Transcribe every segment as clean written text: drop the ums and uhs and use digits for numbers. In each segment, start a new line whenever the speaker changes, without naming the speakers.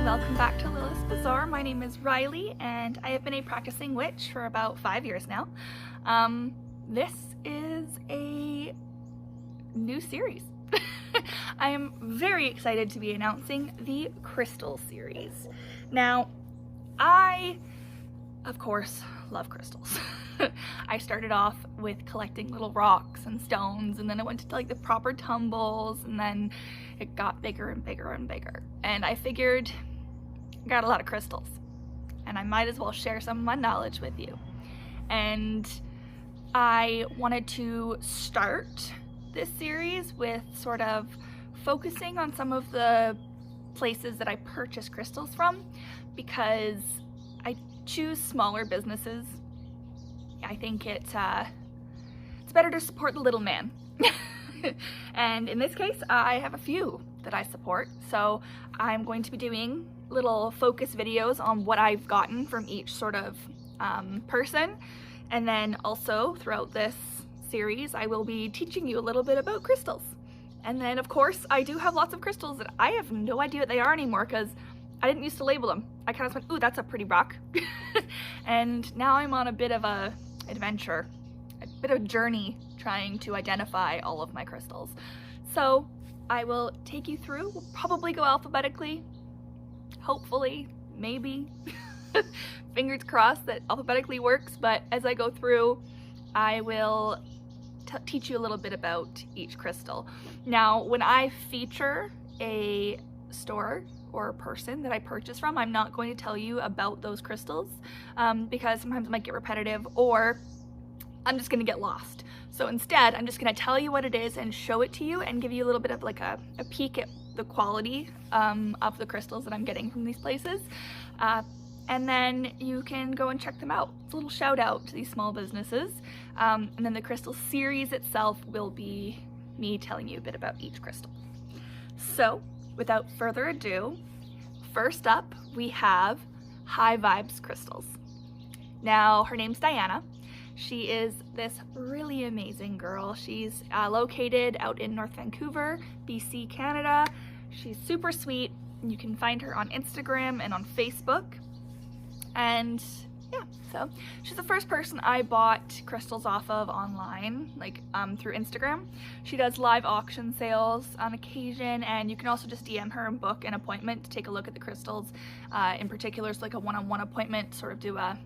welcome back to Lilith's Bazaar. My name is Riley and I have been a practicing witch for about 5 years now. This is a new series. I am very excited to be announcing the Crystal series. Now, I, of course, love crystals. I started off with collecting little rocks and stones, and then I went to like the proper tumbles, and then it got bigger and bigger and bigger. And I figured I got a lot of crystals, and I might as well share some of my knowledge with you. And I wanted to start this series with sort of focusing on some of the places that I purchase crystals from, because I choose smaller businesses. I think it's better to support the little man. And in this case, I have a few that I support. So I'm going to be doing little focus videos on what I've gotten from each sort of person. And then also throughout this series, I will be teaching you a little bit about crystals. And then of course, I do have lots of crystals that I have no idea what they are anymore, because I didn't used to label them. I kind of went, ooh, that's a pretty rock. And now I'm on a bit of a adventure, a bit of a journey trying to identify all of my crystals. So I will take you through. We'll probably go alphabetically, hopefully, maybe. Fingers crossed that alphabetically works, but as I go through, I will teach you a little bit about each crystal. Now, when I feature a store or a person that I purchase from, I'm not going to tell you about those crystals because sometimes it might get repetitive, or I'm just going to get lost. So instead, I'm just going to tell you what it is and show it to you and give you a little bit of like a peek at the quality of the crystals that I'm getting from these places. And then you can go and check them out. It's a little shout out to these small businesses. And then the crystal series itself will be me telling you a bit about each crystal. So without further ado, first up we have High Vibes Crystals. Now, her name's Diana. She is this really amazing girl. She's located out in North Vancouver, BC, Canada. She's super sweet. You can find her on Instagram and on Facebook. And yeah, so she's the first person I bought crystals off of online, like through Instagram. She does live auction sales on occasion, and you can also just DM her and book an appointment to take a look at the crystals. In particular, it's like a one-on-one appointment, sort of do a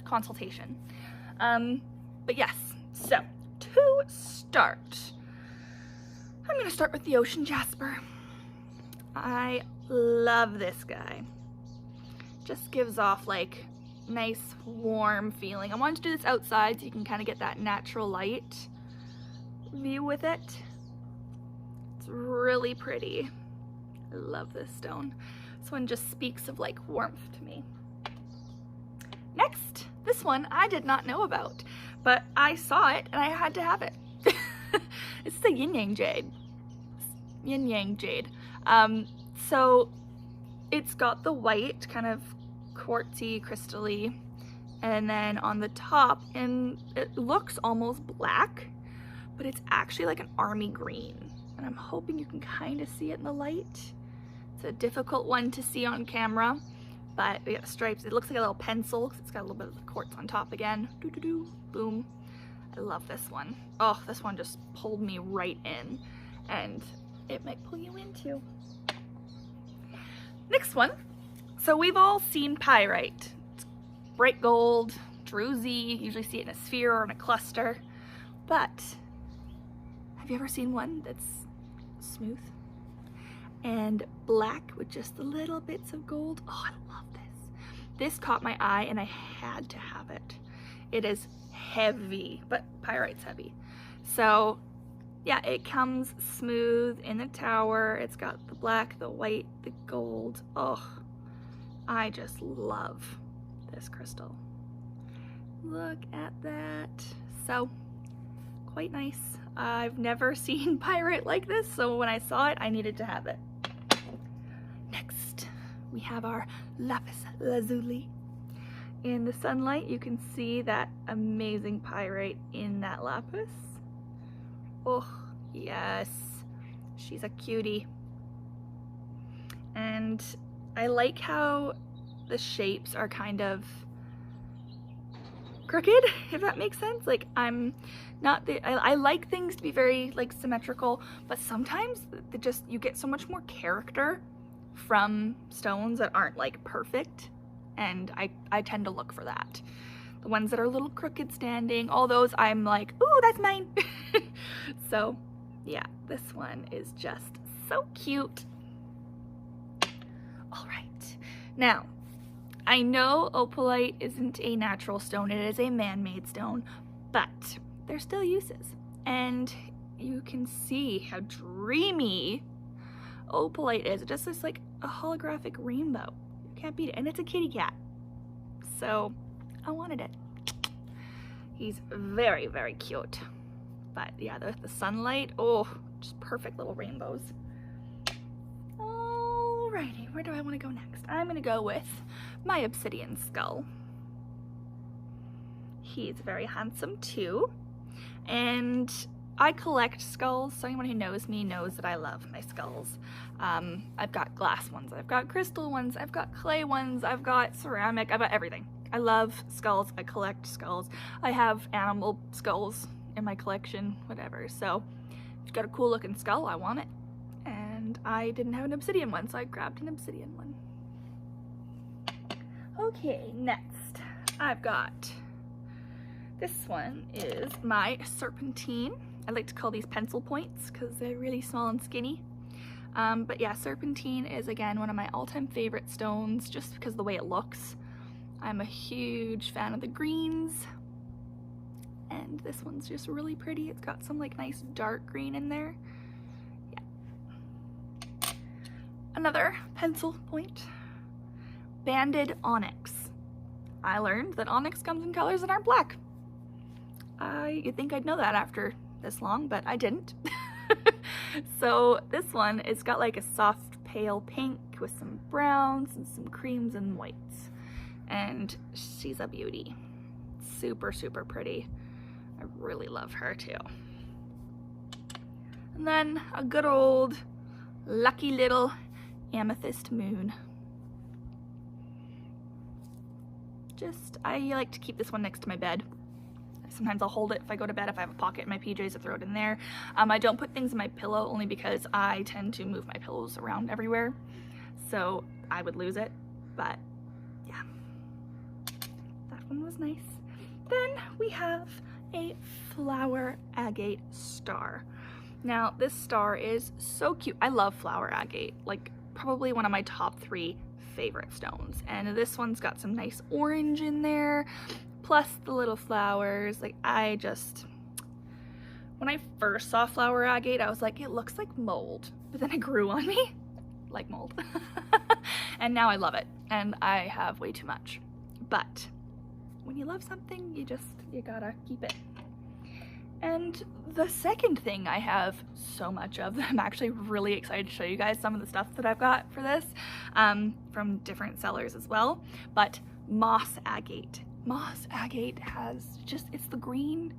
consultation. But yes, so to start, I'm gonna start with the Ocean Jasper. I love this guy. Just gives off like nice warm feeling. I wanted to do this outside so you can kind of get that natural light view with it. It's really pretty. I love this stone. This one just speaks of like warmth to me. Next, this one I did not know about, but I saw it and I had to have it. It's the Yin Yang Jade. Yin Yang Jade. So it's got the white kind of quartzy, crystally, and then on the top, and it looks almost black, but it's actually like an army green, and I'm hoping you can kind of see it in the light. It's a difficult one to see on camera, but we got stripes. It looks like a little pencil because it's got a little bit of the quartz on top again. Doo doo doo, boom. I love this one. Oh, this one just pulled me right in, and it might pull you in too. Next one. So we've all seen Pyrite. It's bright gold, druzy, usually see it in a sphere or in a cluster. But have you ever seen one that's smooth and black with just the little bits of gold? Oh, I love this. This caught my eye and I had to have it. It is heavy, but Pyrite's heavy. So yeah, it comes smooth in the tower. It's got the black, the white, the gold. Oh, I just love this crystal. Look at that. So, quite nice. I've never seen Pyrite like this, so when I saw it, I needed to have it. Next, we have our Lapis Lazuli. In the sunlight, you can see that amazing Pyrite in that lapis. Oh, yes. She's a cutie. And I like how the shapes are kind of crooked, if that makes sense. Like, I'm not the, I like things to be very like symmetrical, but sometimes you get so much more character from stones that aren't like perfect, and I tend to look for that. The ones that are a little crooked standing, all those I'm like, ooh, that's mine. So yeah, this one is just so cute. All right, now I know Opalite isn't a natural stone, it is a man-made stone, but there's still uses. And you can see how dreamy Opalite is. It just looks like a holographic rainbow. You can't beat it. And it's a kitty cat. So I wanted it. He's very, very cute. But yeah, the sunlight, oh, just perfect little rainbows. Alrighty, where do I want to go next? I'm gonna go with my Obsidian Skull. He's very handsome too. And I collect skulls, so anyone who knows me knows that I love my skulls. I've got glass ones, I've got crystal ones, I've got clay ones, I've got ceramic, I've got everything. I love skulls, I collect skulls. I have animal skulls in my collection, whatever. So if you've got a cool looking skull, I want it. And I didn't have an obsidian one, so I grabbed an obsidian one. Okay, next I've got, this one is my Serpentine. I like to call these pencil points because they're really small and skinny. But yeah, Serpentine is again one of my all-time favorite stones just because of the way it looks. I'm a huge fan of the greens. And this one's just really pretty. It's got some like nice dark green in there. Yeah. Another pencil point. Banded onyx. I learned that onyx comes in colors that aren't black. You'd think I'd know that after this long, but I didn't. So this one, it's got like a soft pale pink with some browns and some creams and whites. And she's a beauty. Super, super pretty. I really love her too. And then a good old lucky little amethyst moon. I like to keep this one next to my bed. Sometimes I'll hold it if I go to bed. If I have a pocket in my PJs, I throw it in there. I don't put things in my pillow only because I tend to move my pillows around everywhere. So I would lose it, but yeah. That one was nice. Then we have a flower agate star. Now this star is so cute. I love flower agate, like probably one of my top 3 favorite stones. And this one's got some nice orange in there, plus the little flowers. Like when I first saw flower agate, I was like, it looks like mold, but then it grew on me like mold. And now I love it, and I have way too much. But when you love something, you gotta keep it. And the second thing I have so much of, I'm actually really excited to show you guys some of the stuff that I've got for this, from different sellers as well, but moss agate. Moss agate has it's the green.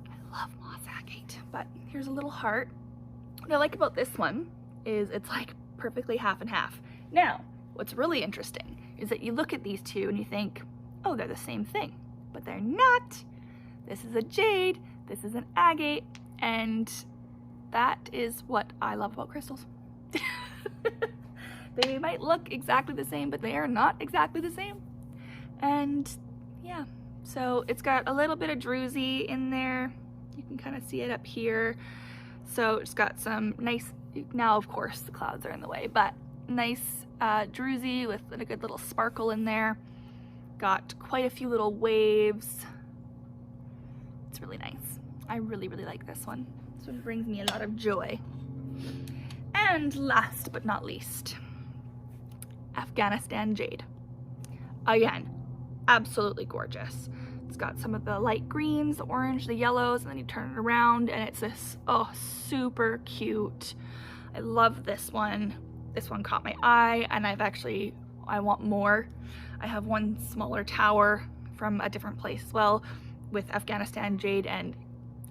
I love moss agate, but here's a little heart. What I like about this one is it's like perfectly half and half. Now, what's really interesting is that you look at these two and you think, oh, they're the same thing, but they're not. This is a jade, this is an agate, and that is what I love about crystals. They might look exactly the same, but they are not exactly the same. And yeah, so it's got a little bit of druzy in there. You can kind of see it up here. So it's got some nice, now of course the clouds are in the way, but nice druzy with a good little sparkle in there. Got quite a few little waves. It's really nice. I really, really like this one. This one brings me a lot of joy. And last but not least, Afghanistan Jade. Again, absolutely gorgeous. It's got some of the light greens, the orange, the yellows, and then you turn it around and it's this, oh, super cute. I love this one. This one caught my eye, and I want more. I have one smaller tower from a different place as well with Afghanistan Jade, and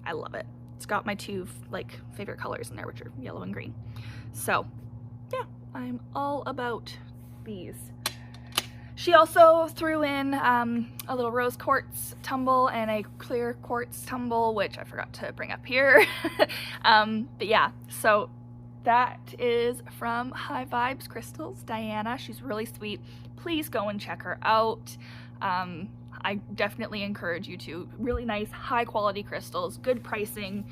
I love it. It's got my 2 favorite colors in there, which are yellow and green. So yeah, I'm all about these. She also threw in a little rose quartz tumble and a clear quartz tumble, which I forgot to bring up here. But yeah, so that is from High Vibes Crystals, Diana. She's really sweet. Please go and check her out. I definitely encourage you to. Really nice, high quality crystals, good pricing.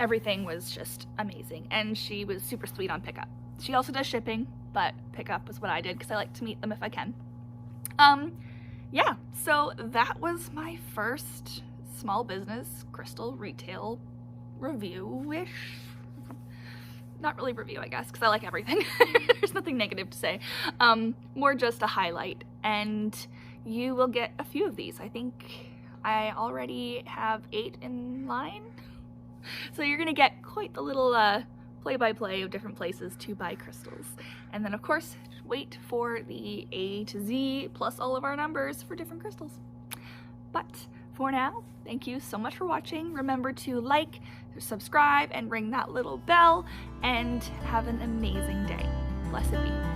Everything was just amazing. And she was super sweet on pickup. She also does shipping, but pickup was what I did because I like to meet them if I can. Yeah, so that was my first small business crystal retail review-ish. Not really review, I guess, because I like everything. There's nothing negative to say. More just a highlight, and you will get a few of these. I think I already have 8 in line. So you're gonna get quite the little play-by-play of different places to buy crystals. And then of course, wait for the A to Z plus all of our numbers for different crystals. But for now, thank you so much for watching. Remember to like, subscribe, and ring that little bell, and have an amazing day. Blessed be.